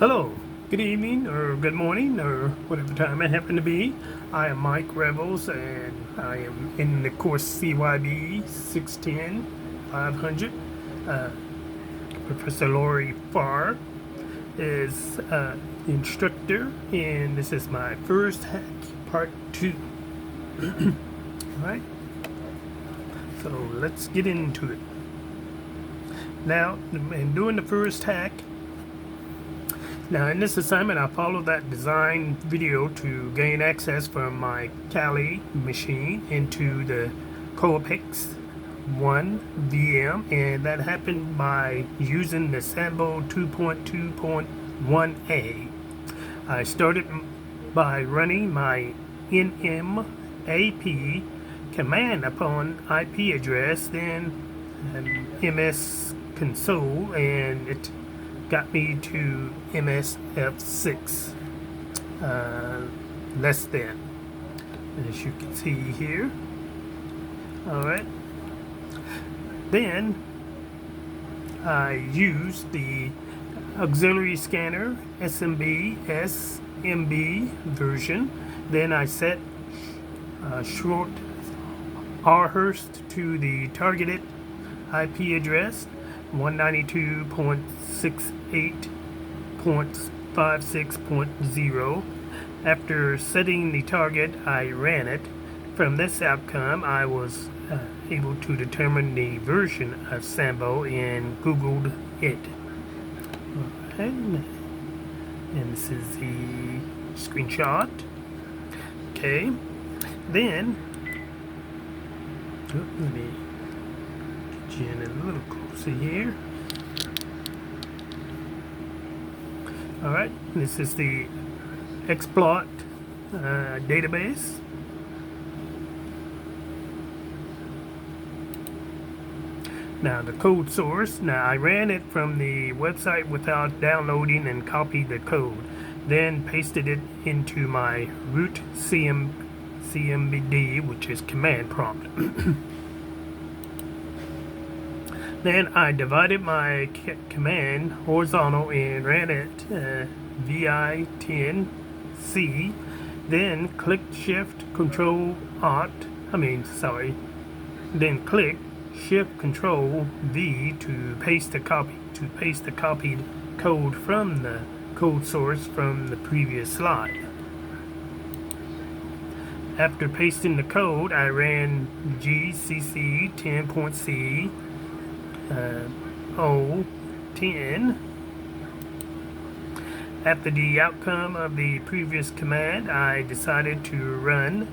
Hello, good evening, or good morning, or whatever time it happen to be. I am Mike Revels, and I am in the course CYB 610 500. Professor Lori Farr is the instructor, and this is my first hack, part 2. Alright, so let's get into it. Now, in doing the first hack, now in this assignment I followed that design video to gain access from my Kali machine into the Coapex 1 VM, and that happened by using the Sambo 2.2.1a. I started by running my nmap command upon IP address, then ms console, and it got me to MSF6 less than, as you can see here. Alright, then I used the auxiliary scanner SMB version. Then I set short rhurst to the targeted IP address 192.68.56.0. After setting the target, I ran it. From this outcome, I was able to determine the version of Sambo and Googled it. And this is the screenshot. Okay, then let me get you in a little closer here. Alright, this is the exploit database. Now the code source, now I ran it from the website without downloading and copied the code, then pasted it into my root CMD, which is command prompt. Then I divided my command horizontal and ran it VI10C. Then clicked Shift Control Then click Shift Control V to paste the copied code from the code source from the previous slide. After pasting the code, I ran gcc 10.c 10. After the outcome of the previous command, I decided to run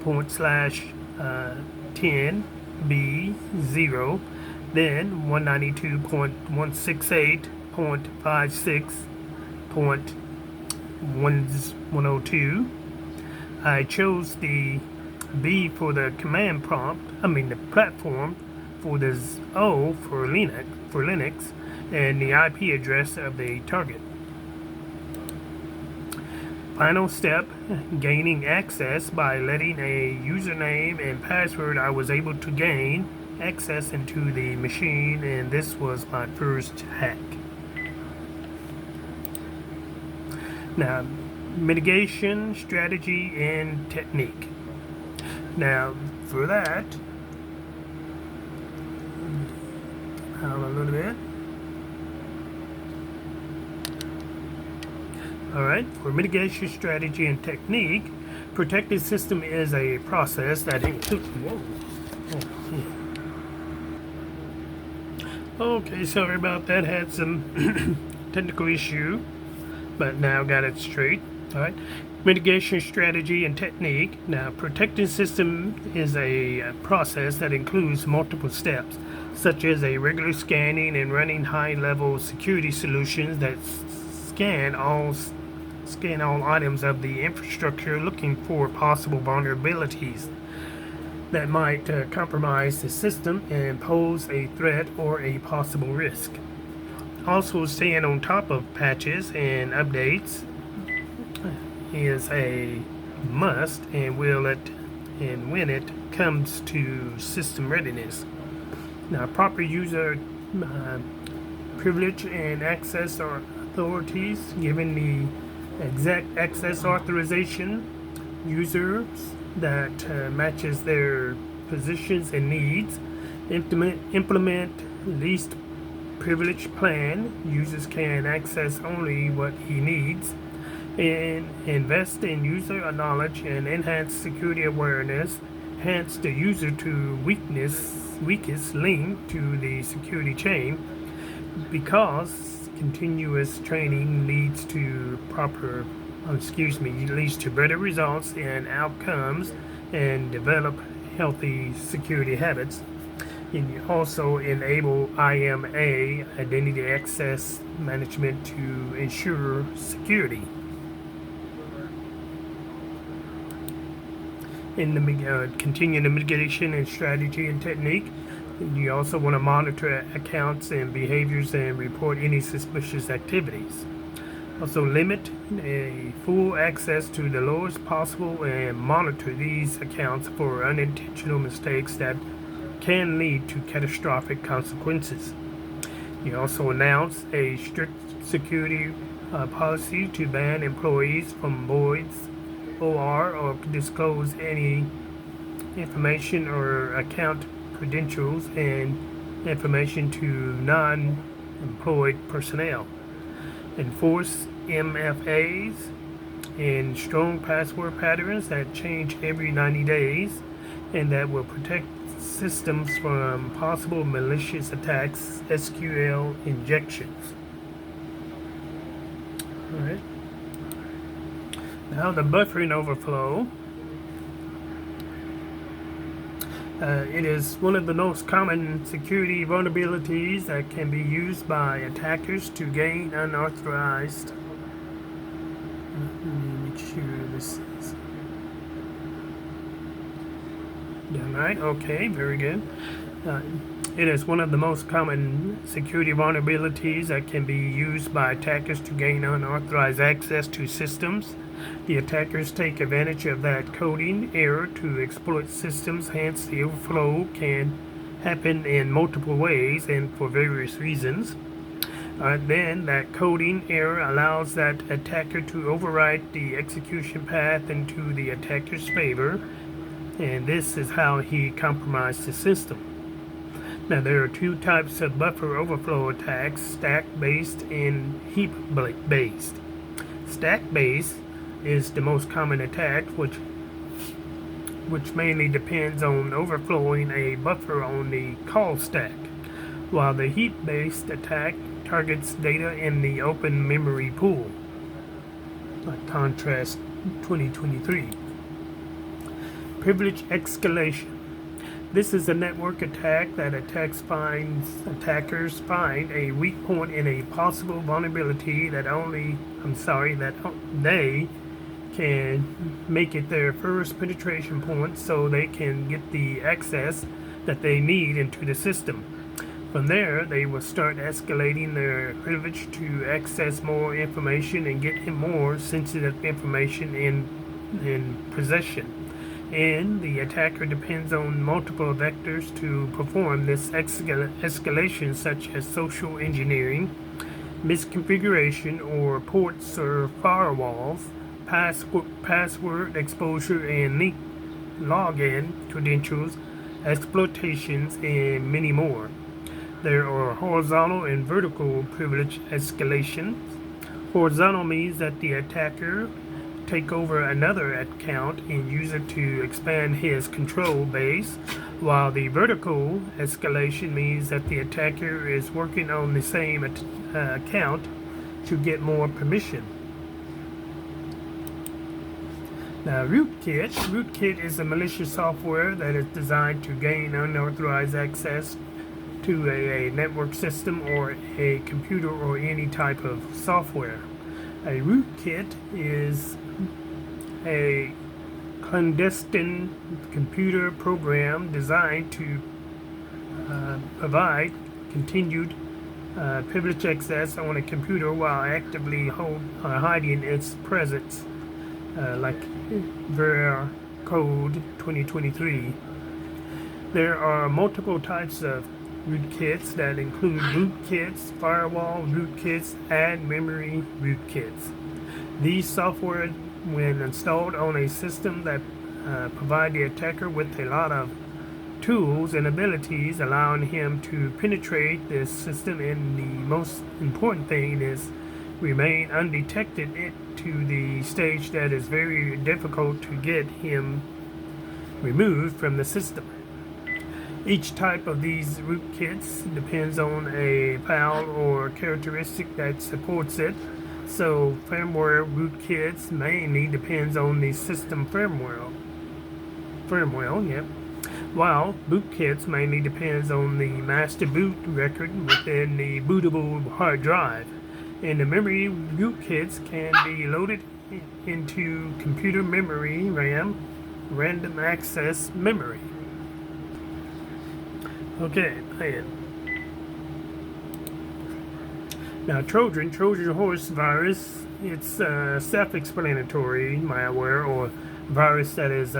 /10b0, then 192.168.56.102. I chose the B for the command prompt, the platform, for the O for Linux, and the IP address of the target. Final step, gaining access. By letting a username and password, I was able to gain access into the machine, and this was my first hack. Now, mitigation strategy and technique. Now, for that, a little bit. Alright, for mitigation strategy and technique, protected system is a process that includes... Okay, sorry about that, had some technical issue, but now got it straight. Alright, mitigation strategy and technique. Now, protected system is a process that includes multiple steps, such as a regular scanning and running high-level security solutions that scan all items of the infrastructure, looking for possible vulnerabilities that might compromise the system and pose a threat or a possible risk. Also, staying on top of patches and updates is a must, and when it comes to system readiness. Now, proper user privilege and access are authorities, giving the exact access authorization users that matches their positions and needs. Implement least privilege plan. Users can access only what he needs. And invest in user knowledge and enhance security awareness. Enhance the user to weakest link to the security chain, because continuous training leads to leads to better results and outcomes and develop healthy security habits. And you also enable IMA, identity access management, to ensure security. In the continue the mitigation and strategy and technique, you also want to monitor accounts and behaviors and report any suspicious activities. Also limit a full access to the lowest possible and monitor these accounts for unintentional mistakes that can lead to catastrophic consequences. You also announce a strict security policy to ban employees from voids or disclose any information or account credentials and information to non-employed personnel. Enforce MFAs and strong password patterns that change every 90 days and that will protect systems from possible malicious attacks, SQL injections. All right. Now the buffering overflow. It is one of the most common security vulnerabilities that can be used by attackers to gain unauthorized. Let me make sure this is done right. Okay, very good. It is one of the most common security vulnerabilities that can be used by attackers to gain unauthorized access to systems. The attackers take advantage of that coding error to exploit systems, hence the overflow can happen in multiple ways and for various reasons. Then that coding error allows that attacker to overwrite the execution path into the attacker's favor, and this is how he compromised the system. Now there are two types of buffer overflow attacks: stack-based and heap-based. Stack-based is the most common attack, which mainly depends on overflowing a buffer on the call stack, while the heap-based attack targets data in the open memory pool, like contrast 2023. Privilege escalation. This is a network attack that attackers find a weak point in a possible vulnerability that they can make it their first penetration point so they can get the access that they need into the system. From there, they will start escalating their privilege to access more information and get more sensitive information in possession. And the attacker depends on multiple vectors to perform this escalation, such as social engineering, misconfiguration or ports or firewalls, password exposure and login credentials, exploitations, and many more. There are horizontal and vertical privilege escalations. Horizontal means that the attacker take over another account and use it to expand his control base, while the vertical escalation means that the attacker is working on the same account to get more permission. Now, rootkit is a malicious software that is designed to gain unauthorized access to a network system or a computer or any type of software. A rootkit is a clandestine computer program designed to provide continued privileged access on a computer while actively hiding its presence, like Ver Code 2023. There are multiple types of rootkits that include rootkits, firewall rootkits, and memory rootkits. These software, when installed on a system that provide the attacker with a lot of tools and abilities, allowing him to penetrate this system, and the most important thing is remain undetected to the stage that is very difficult to get him removed from the system. Each type of these rootkits depends on a file or characteristic that supports it. So firmware rootkits mainly depends on the system firmware, while bootkits mainly depends on the master boot record within the bootable hard drive. And the memory rootkits can be loaded into computer memory, RAM, random access memory. Okay, man. Now, Trojan horse virus, it's self-explanatory malware or virus that is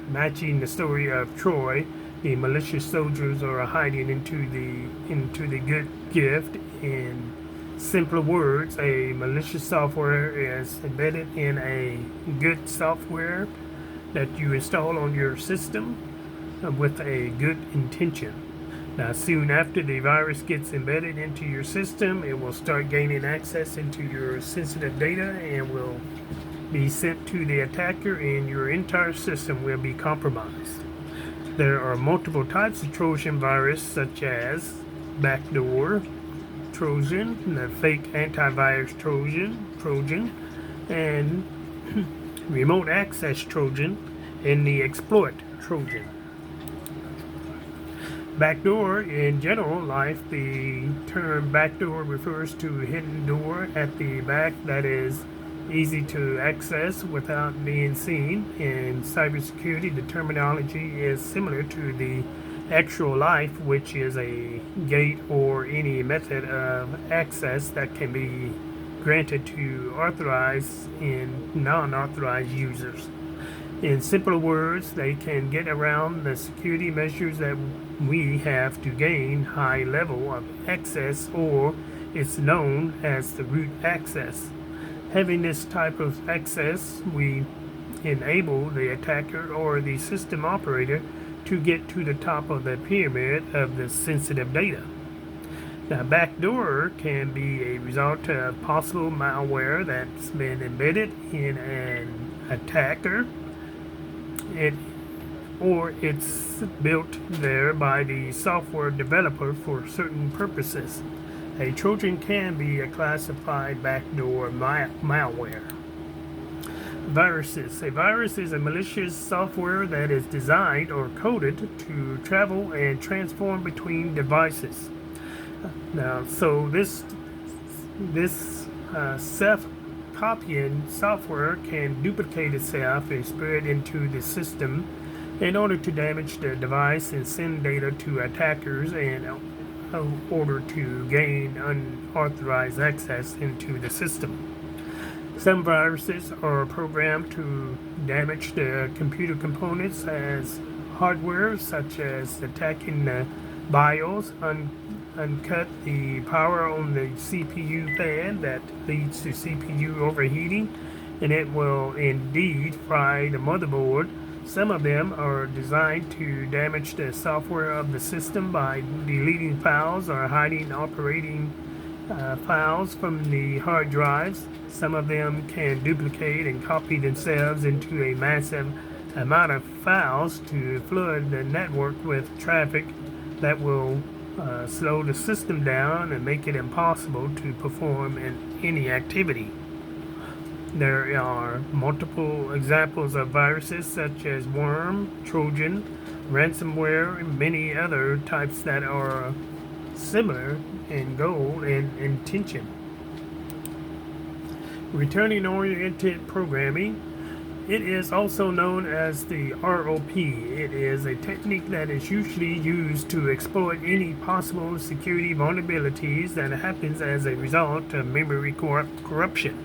matching the story of Troy. The malicious soldiers are hiding into the good gift. In simpler words, a malicious software is embedded in a good software that you install on your system with a good intention. Now, soon after the virus gets embedded into your system, it will start gaining access into your sensitive data and will be sent to the attacker, and your entire system will be compromised. There are multiple types of Trojan virus, such as backdoor Trojan, the fake antivirus Trojan, and remote access Trojan, and the exploit Trojan. Backdoor, in general life, the term backdoor refers to a hidden door at the back that is easy to access without being seen. In cybersecurity, the terminology is similar to the actual life, which is a gate or any method of access that can be granted to authorized and non-authorized users. In simpler words, they can get around the security measures that we have to gain high level of access, or it's known as the root access. Having this type of access, we enable the attacker or the system operator to get to the top of the pyramid of the sensitive data. Now, backdoor can be a result of possible malware that's been embedded in an attacker, or it's built there by the software developer for certain purposes. A Trojan can be a classified backdoor malware. Viruses. A virus is a malicious software that is designed or coded to travel and transform between devices. Now, so this self-copying software can duplicate itself and spread into the system in order to damage the device and send data to attackers in order to gain unauthorized access into the system. Some viruses are programmed to damage the computer components as hardware, such as attacking the BIOS, uncut the power on the CPU fan that leads to CPU overheating, and it will indeed fry the motherboard. Some of them are designed to damage the software of the system by deleting files or hiding operating files from the hard drives. Some of them can duplicate and copy themselves into a massive amount of files to flood the network with traffic that will slow the system down and make it impossible to perform any activity. There are multiple examples of viruses such as worm, Trojan, ransomware, and many other types that are similar in goal and intention. Returning-oriented programming. It is also known as the ROP. It is a technique that is usually used to exploit any possible security vulnerabilities that happens as a result of memory corruption.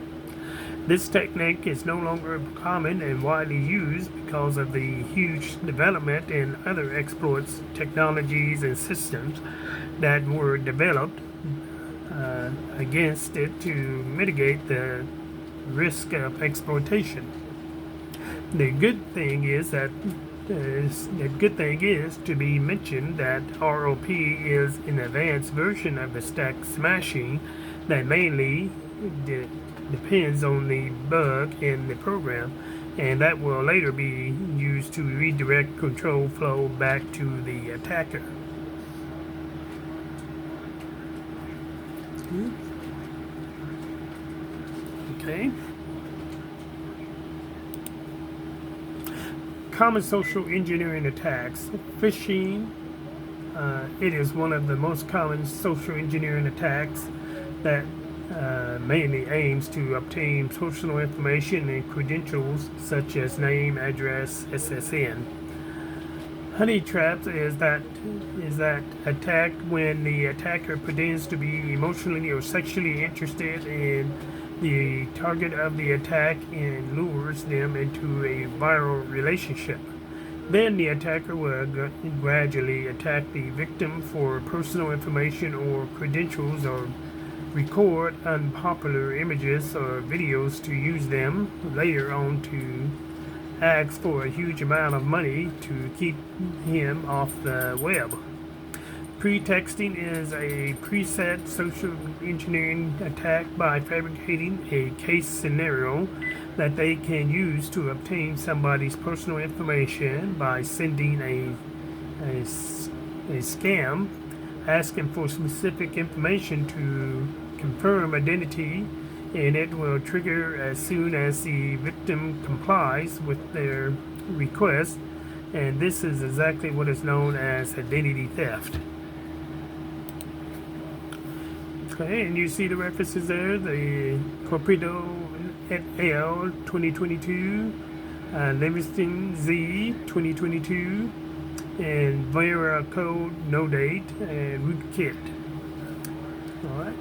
This technique is no longer common and widely used because of the huge development in other exploits, technologies, and systems that were developed against it to mitigate the risk of exploitation. The good thing is to be mentioned that ROP is an advanced version of the stack smashing that mainly depends on the bug in the program, and that will later be used to redirect control flow back to the attacker. Okay. Common social engineering attacks. Phishing. It is one of the most common social engineering attacks that mainly aims to obtain personal information and credentials such as name, address, SSN. Honey traps is that attack when the attacker pretends to be emotionally or sexually interested in the target of the attack and lures them into a viral relationship. Then the attacker will gradually attack the victim for personal information or credentials, or record unpopular images or videos to use them later on to ask for a huge amount of money to keep him off the web. Pretexting is a preset social engineering attack by fabricating a case scenario that they can use to obtain somebody's personal information by sending a scam asking for specific information to confirm identity, and it will trigger as soon as the victim complies with their request, and this is exactly what is known as identity theft. Okay, and you see the references there, the Corpido et al. 2022, Livingston Z 2022, and Vera Code No Date and Rootkit. Alright,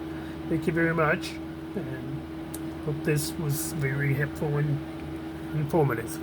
thank you very much, and hope this was very helpful and informative.